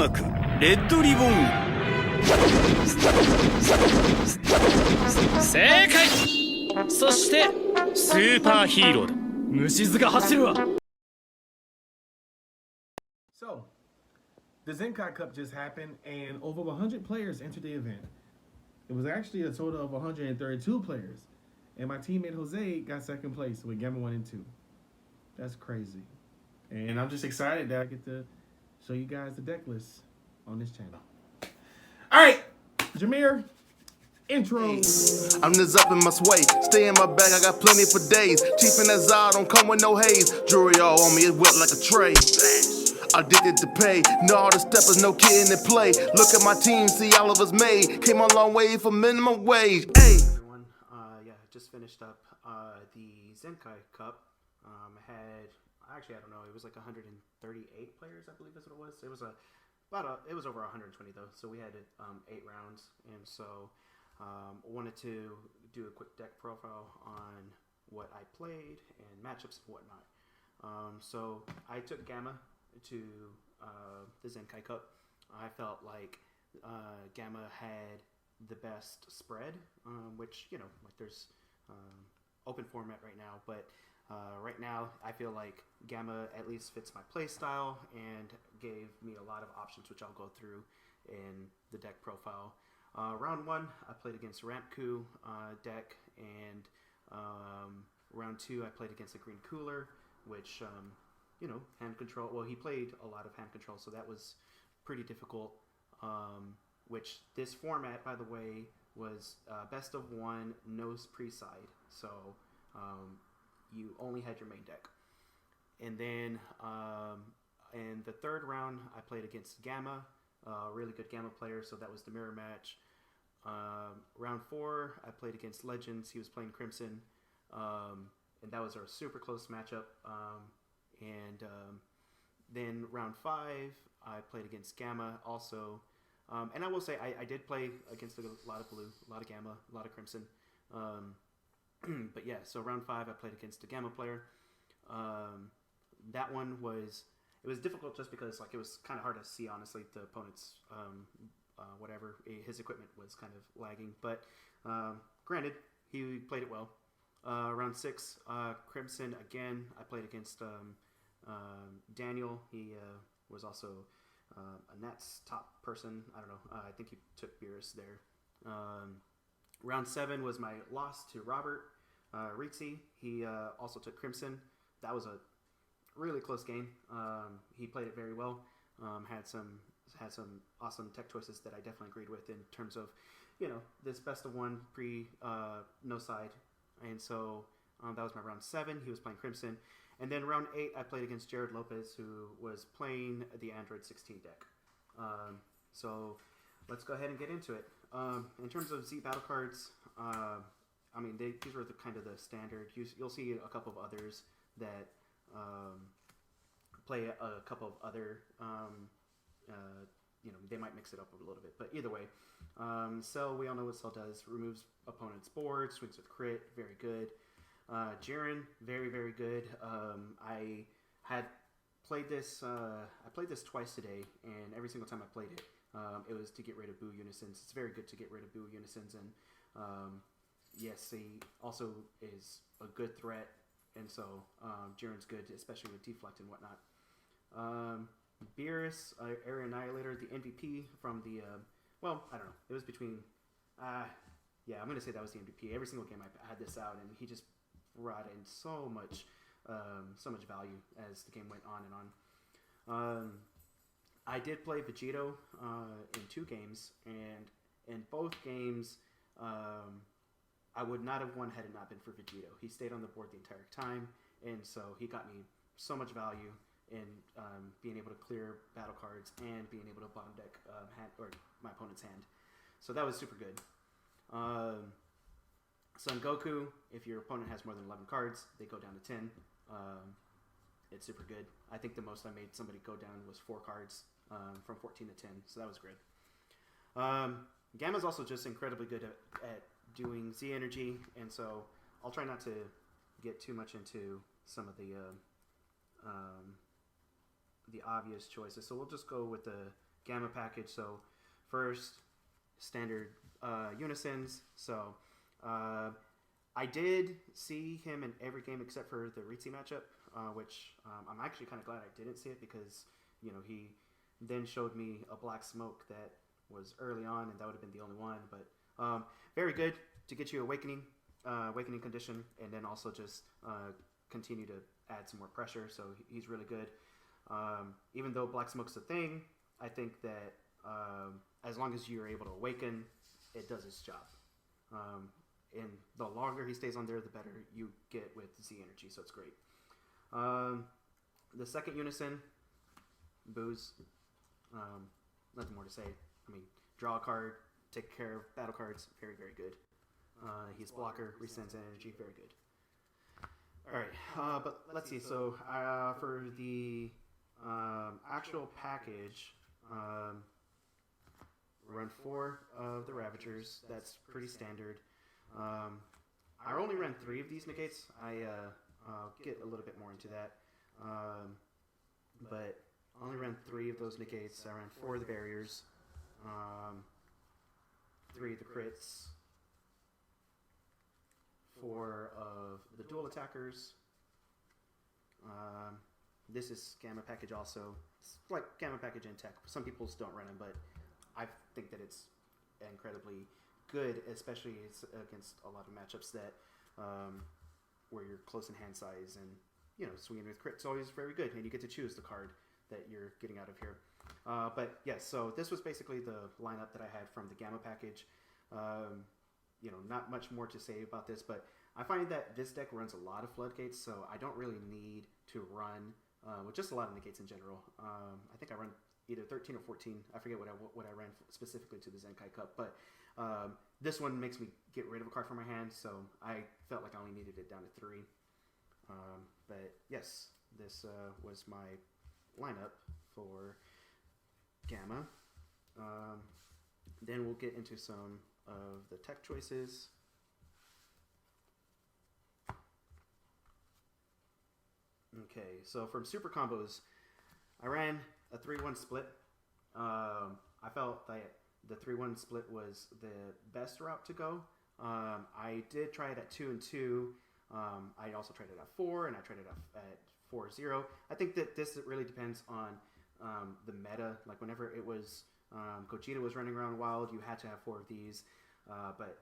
ークレッドリボン。正解。そしてスーパーヒーローだ。虫図が走るわ。 So, the Zenkai Cup just happened, and over 100 players entered the event. It was actually a total of 132 players, and my teammate Jose got second place with Gamma 1 and 2. That's crazy. And I'm just excited that I get to show you guys the deck list on this channel. All right, Jameer, intro. I'm just up in my sway, stay in my bag, I got plenty for days. Chief and Azar don't come with no haze. Jewelry all on me, it's wet like a tray. Addicted to pay, know all the steppers, no kidding in play. Look at my team, see all of us made. Came a long way for minimum wage. Hey. Everyone, just finished up the Zenkai Cup. I don't know, it was like 138 players, I believe is what it was. It was it was over 120 though, so we had 8 rounds, and so wanted to do a quick deck profile on what I played and matchups and whatnot. So I took Gamma to the Zenkai Cup. I felt like Gamma had the best spread, which, you know, like there's open format right now, but right now I feel like Gamma at least fits my play style and gave me a lot of options, which I'll go through in the deck profile. Round 1, I played against Rampku deck, and round 2, I played against a Green Cooler, which, you know, hand control. Well, he played a lot of hand control, so that was pretty difficult. Which this format, by the way, was best of 1, no pre-side. So you only had your main deck. And then in the third round, I played against Gamma, a really good Gamma player, so that was the mirror match. Round 4, I played against Legends. He was playing Crimson, and that was a super close matchup. Then round 5, I played against Gamma also. And I will say, I did play against a lot of blue, a lot of Gamma, a lot of Crimson. But yeah, so round 5, I played against a Gamma player. That one was difficult just because, like, it was kind of hard to see, honestly, the opponent's whatever. His equipment was kind of lagging. But granted, he played it well. Round 6, Crimson again. I played against Daniel. He was also a Nats top person. I don't know. I think he took Beerus there. Round 7 was my loss to Robert Ritzy. He also took Crimson. That was a really close game. He played it very well. Had some awesome tech choices that I definitely agreed with in terms of, you know, this best of 1 pre no side. And so that was my round 7. He was playing Crimson. And then round 8, I played against Jared Lopez, who was playing the Android 16 deck. So let's go ahead and get into it. In terms of Z battle cards, I mean, these were kind of the standard. You'll see a couple of others that play a couple of other, you know, they might mix it up a little bit. But either way, Cell, we all know what Cell does. Removes opponent's board, swings with crit, very good. Jiren, very, very good. I had played this. I played this twice today, and every single time I played it, it was to get rid of Boo Unisons. It's very good to get rid of Boo Unisons, and yes, he also is a good threat, and so Jiren's good, especially with deflect and whatnot. Beerus, Area Annihilator, the MVP from the well, I don't know. It was between. Yeah, I'm gonna say that was the MVP. Every single game I had this out, and he just brought in so much value as the game went on and on. I did play Vegito in 2 games, and in both games, I would not have won had it not been for Vegito. He stayed on the board the entire time, and so he got me so much value in being able to clear battle cards and being able to bottom deck my opponent's hand. So that was super good. Son Goku, if your opponent has more than 11 cards, they go down to 10. It's super good. I think the most I made somebody go down was 4 cards, from 14 to 10, so that was great. Gamma's also just incredibly good at doing Z energy, and so I'll try not to get too much into some of the obvious choices. So we'll just go with the Gamma package. So first, standard unisons. So I did see him in every game except for the Ritzy matchup, which I'm actually kind of glad I didn't see it because, you know, he then showed me a black smoke that was early on, and that would have been the only one. But very good to get you awakening condition, and then also just continue to add some more pressure. So he's really good. Even though black smoke's a thing, I think that as long as you're able to awaken, it does its job. And the longer he stays on there, the better you get with Z energy. So it's great. The second unison, booze. Nothing more to say. I mean, draw a card, take care of battle cards. Very, very good. He's blocker, resends energy. Very good. All right, but let's see. So for the actual package, run 4 of the Ravagers. That's pretty standard. I only ran 3 of these negates. I'll get a little bit more into that. But I only ran 3 of those negates. I ran 4 of the barriers, 3 of the crits, 4 of the dual attackers. This is Gamma package also. It's like Gamma package in tech. Some people don't run them, but I think that it's incredibly good, especially against a lot of matchups that where you're close in hand size, and you know, swinging with crits always very good, and you get to choose the card that you're getting out of here. But yes, so this was basically the lineup that I had from the Gamma package. You know, not much more to say about this, but I find that this deck runs a lot of floodgates, so I don't really need to run with just a lot of negates in general. I think I run either 13 or 14. I forget what I ran specifically to the Zenkai Cup, but this one makes me get rid of a card from my hand, so I felt like I only needed it down to 3. But yes, this was my lineup for Gamma. Then we'll get into some of the tech choices. Okay, so from super combos, I ran a 3-1 split. I felt that the 3-1 split was the best route to go. I did try it at 2 and 2. I also tried it at 4, and I tried it at 4-0. I think that this really depends on the meta. Like whenever it was Gogeta was running around wild, you had to have 4 of these. But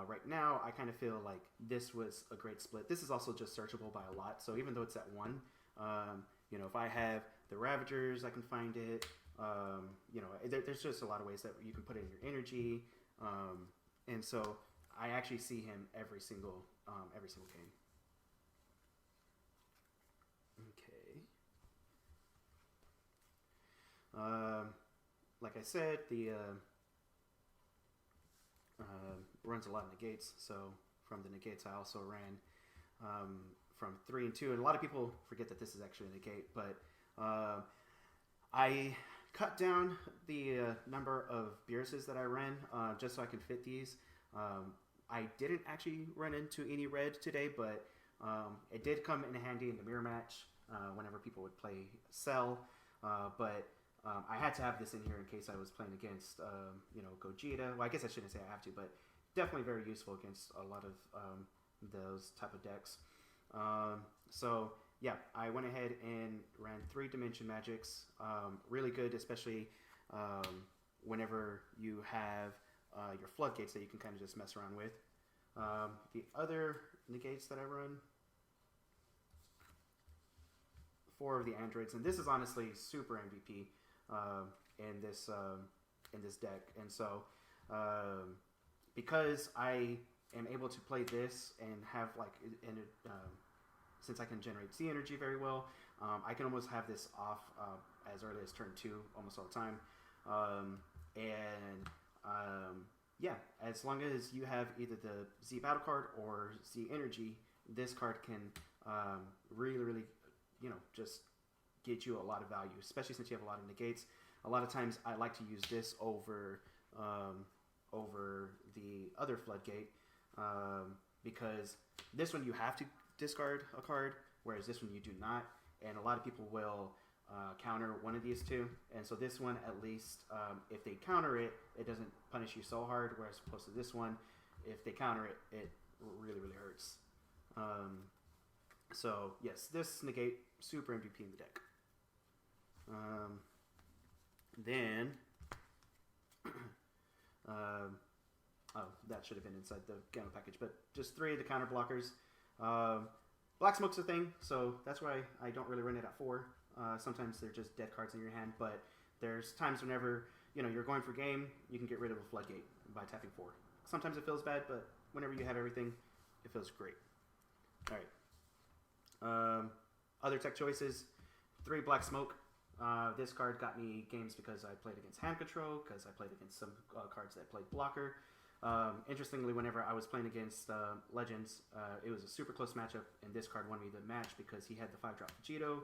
right now, I kind of feel like this was a great split. This is also just searchable by a lot. So even though it's at 1, you know, if I have the Ravagers, I can find it. You know, there's just a lot of ways that you can put in your energy. And so I actually see him every single game. Okay. Like I said, the runs a lot of negates. So from the negates, I also ran from 3 and 2. And a lot of people forget that this is actually a negate, but I cut down the number of Beeruses that I ran just so I can fit these. I didn't actually run into any red today, but it did come in handy in the mirror match whenever people would play Cell. But I had to have this in here in case I was playing against, you know, Gogeta. Well, I guess I shouldn't say I have to, but definitely very useful against a lot of those type of decks. So yeah, I went ahead and ran 3 Dimension Magics. Really good, especially whenever you have your floodgates that you can kind of just mess around with. The other negates that I run, 4 of the androids, and this is honestly super MVP in this deck. And so because I am able to play this and have like since I can generate Z energy very well, I can almost have this off as early as turn 2 almost all the time. Yeah, as long as you have either the Z battle card or Z energy, this card can really, you know, just get you a lot of value, especially since you have a lot of negates. A lot of times I like to use this over the other floodgate because this one you have to discard a card, whereas this one you do not. And a lot of people will counter one of these two. And so this one, at least, if they counter it, it doesn't punish you so hard, whereas opposed to this one, if they counter it, it really, really hurts. So, yes, this negate, super MVP in the deck. Then, oh, that should have been inside the Gamma package, but just 3 of the counter blockers. Black Smoke's a thing, so that's why I don't really run it at 4. Sometimes they're just dead cards in your hand, but there's times whenever, you know, you're going for game, you can get rid of a Floodgate by tapping 4. Sometimes it feels bad, but whenever you have everything, it feels great. All right. Other tech choices, 3 Black Smoke. This card got me games because I played against hand control, because I played against some cards that played blocker. Interestingly, whenever I was playing against Legends, it was a super close matchup, and this card won me the match because he had the 5-drop Vegito,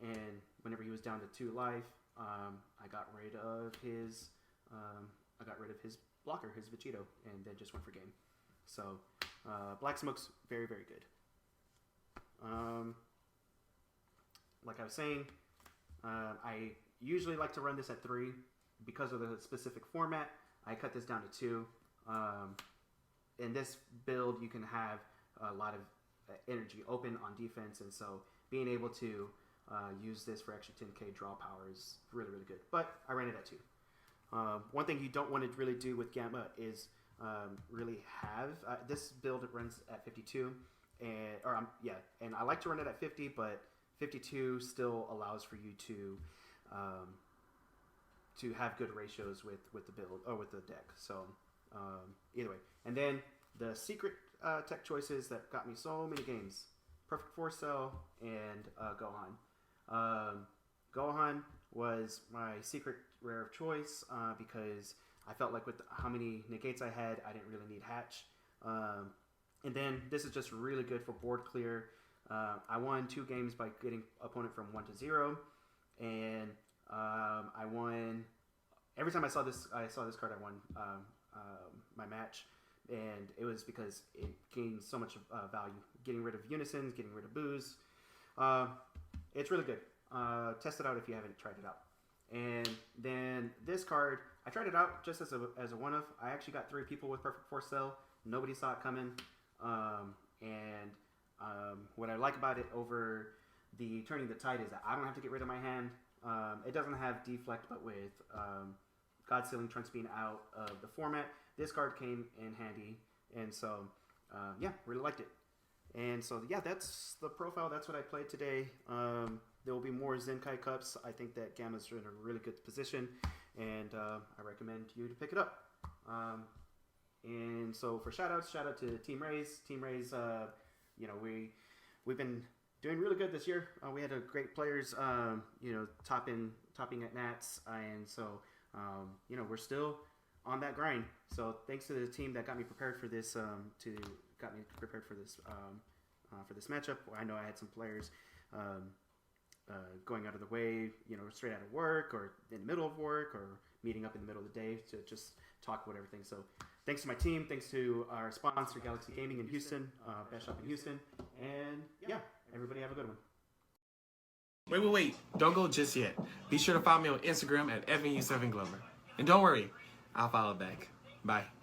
and whenever he was down to 2 life, I got rid of his blocker, his Vegito, and then just went for game. So Black Smoke's very, very good. Like I was saying, I usually like to run this at 3 because of the specific format. I cut this down to 2. In this build, you can have a lot of energy open on defense, and so being able to use this for extra 10k draw power is really, really good. But I ran it at 2. One thing you don't want to really do with Gamma is really have this build. It runs at 52, and I like to run it at 50, but 52 still allows for you to have good ratios with the build or with the deck. So either way, and then the secret tech choices that got me so many games: Perfect Force Cell and Gohan. Gohan was my secret rare of choice because I felt like with how many negates I had, I didn't really need Hatch. And then this is just really good for board clear. I won 2 games by getting opponent from 1 to 0, and I won every time I saw this card. I won my match, and it was because it gained so much value. Getting rid of unisons, getting rid of boos. It's really good. Test it out if you haven't tried it out. And then this card, I tried it out just as a one-off. I actually got 3 people with Perfect Force Cell. Nobody saw it coming. What I like about it over the Turning the Tide is that I don't have to get rid of my hand. It doesn't have deflect, but with God Sealing Trunks being out of the format, this card came in handy. And so, yeah, really liked it. And so, yeah, that's the profile. That's what I played today. There will be more Zenkai Cups. I think that Gamma's in a really good position, and I recommend you to pick it up. And so for shout out to Team Rays. Team Rays, you know, we've been doing really good this year. We had a great players, you know, topping at Nats, and so you know, we're still on that grind. So thanks to the team that got me prepared for this, for this matchup. I know I had some players going out of the way, you know, straight out of work or in the middle of work or meeting up in the middle of the day to just talk about everything. So thanks to my team, thanks to our sponsor, Galaxy Gaming in Houston, best shop in Houston, and yeah, everybody have a good one. Wait. Don't go just yet. Be sure to follow me on Instagram at FNU7Glover. And don't worry, I'll follow back. Bye.